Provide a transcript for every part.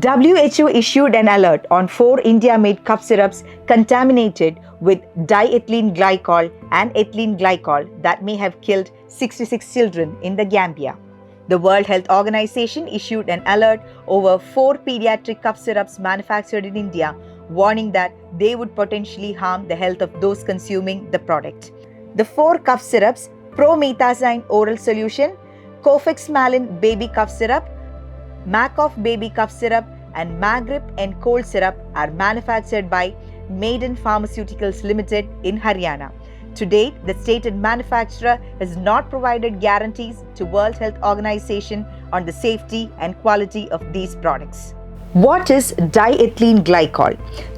WHO issued an alert on 4 India-made cough syrups contaminated with diethylene glycol and ethylene glycol that may have killed 66 children in the Gambia. The World Health Organization issued an alert over 4 pediatric cough syrups manufactured in India, warning that they would potentially harm the health of those consuming the product. The 4 cough syrups, promethazine oral solution, Cofexmalin baby cough syrup, Macof baby cough syrup and Magrip and cold syrup are manufactured by Maiden Pharmaceuticals Limited in Haryana. To date, the stated manufacturer has not provided guarantees to World Health Organization on the safety and quality of these products. What is diethylene glycol?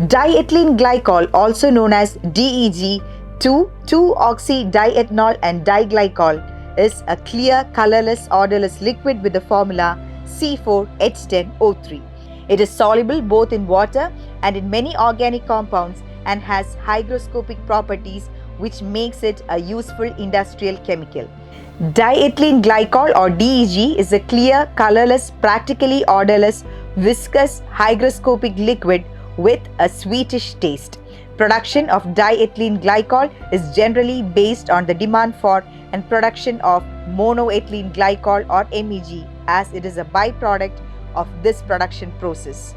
Diethylene glycol, also known as DEG, 2,2-oxy-diethanol and diglycol, is a clear, colorless, odorless liquid with the formula C4H10O3. It is soluble both in water and in many organic compounds and has hygroscopic properties which makes it a useful industrial chemical. Diethylene glycol or DEG is a clear, colorless, practically odorless, viscous, hygroscopic liquid with a sweetish taste. Production of diethylene glycol is generally based on the demand for and production of monoethylene glycol or MEG, as it is a byproduct of this production process.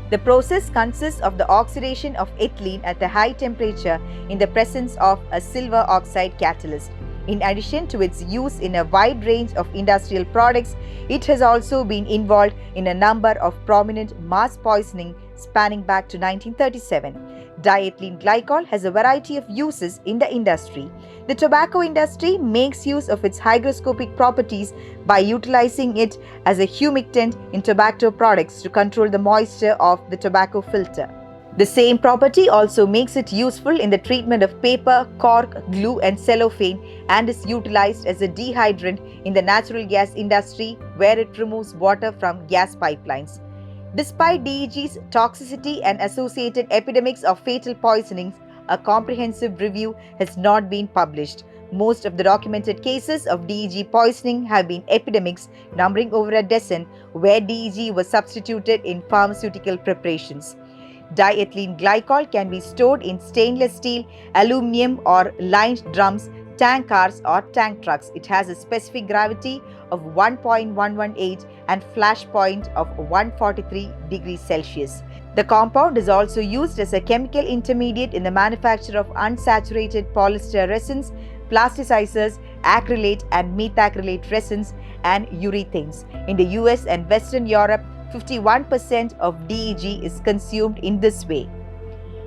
The process consists of the oxidation of ethylene at a high temperature in the presence of a silver oxide catalyst. In addition to its use in a wide range of industrial products, it has also been involved in a number of prominent mass poisoning spanning back to 1937. Diethylene glycol has a variety of uses in the industry. The tobacco industry makes use of its hygroscopic properties by utilizing it as a humectant in tobacco products to control the moisture of the tobacco filter. The same property also makes it useful in the treatment of paper, cork, glue and cellophane and is utilized as a dehydrant in the natural gas industry where it removes water from gas pipelines. Despite DEG's toxicity and associated epidemics of fatal poisonings, a comprehensive review has not been published. Most of the documented cases of DEG poisoning have been epidemics numbering over a dozen where DEG was substituted in pharmaceutical preparations. Diethylene glycol can be stored in stainless steel, aluminum or lined drums, tank cars or tank trucks. It has a specific gravity of 1.118 and flash point of 143 degrees Celsius. The compound is also used as a chemical intermediate in the manufacture of unsaturated polyester resins, plasticizers, acrylate and methacrylate resins, and urethanes. In the US and Western Europe, 51% of DEG is consumed in this way.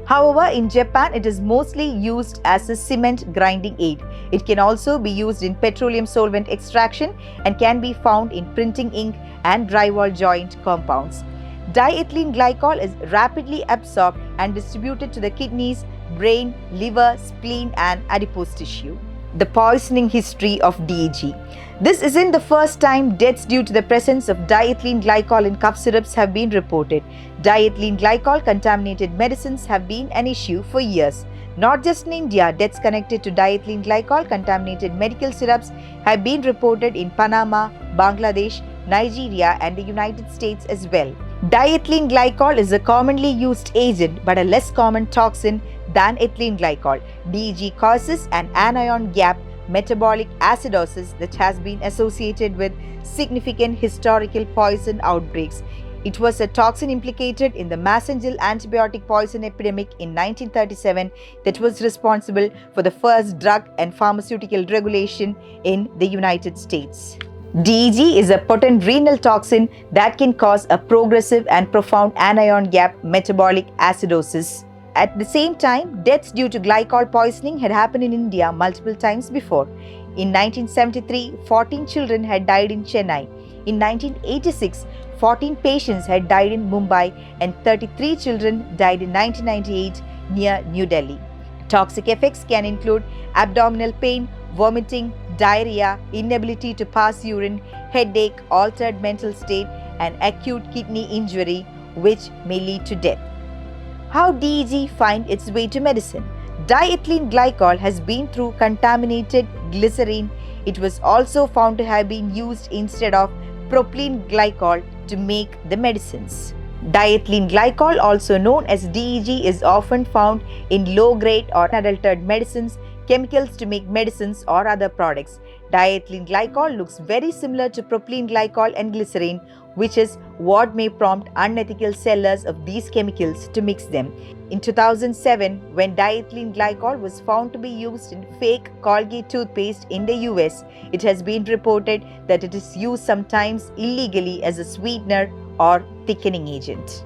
However, in Japan, it is mostly used as a cement grinding aid. It can also be used in petroleum solvent extraction and can be found in printing ink and drywall joint compounds. Diethylene glycol is rapidly absorbed and distributed to the kidneys, brain, liver, spleen, and adipose tissue. The poisoning history of DEG. This isn't the first time deaths due to the presence of diethylene glycol in cough syrups have been reported. Diethylene glycol contaminated medicines have been an issue for years. Not just in India, deaths connected to diethylene glycol contaminated medical syrups have been reported in Panama, Bangladesh, Nigeria, and the United States as well. Diethylene glycol is a commonly used agent but a less common toxin than ethylene glycol. DEG causes an anion gap metabolic acidosis that has been associated with significant historical poison outbreaks. It was a toxin implicated in the Massengill antibiotic poison epidemic in 1937 that was responsible for the first drug and pharmaceutical regulation in the United States. DEG is a potent renal toxin that can cause a progressive and profound anion gap metabolic acidosis. At the same time, deaths due to glycol poisoning had happened in India multiple times before. In 1973, 14 children had died in Chennai. In 1986, 14 patients had died in Mumbai and 33 children died in 1998 near New Delhi. Toxic effects can include abdominal pain, vomiting, diarrhea, inability to pass urine, headache, altered mental state, and acute kidney injury, which may lead to death. How DEG find its way to medicine? Diethylene glycol has been through contaminated glycerine. It was also found to have been used instead of propylene glycol to make the medicines. Diethylene glycol, also known as DEG, is often found in low-grade or unadulterated medicines, chemicals to make medicines or other products. Diethylene glycol looks very similar to propylene glycol and glycerine, which is what may prompt unethical sellers of these chemicals to mix them. In 2007, when diethylene glycol was found to be used in fake Colgate toothpaste in the US, it has been reported that it is used sometimes illegally as a sweetener or thickening agent.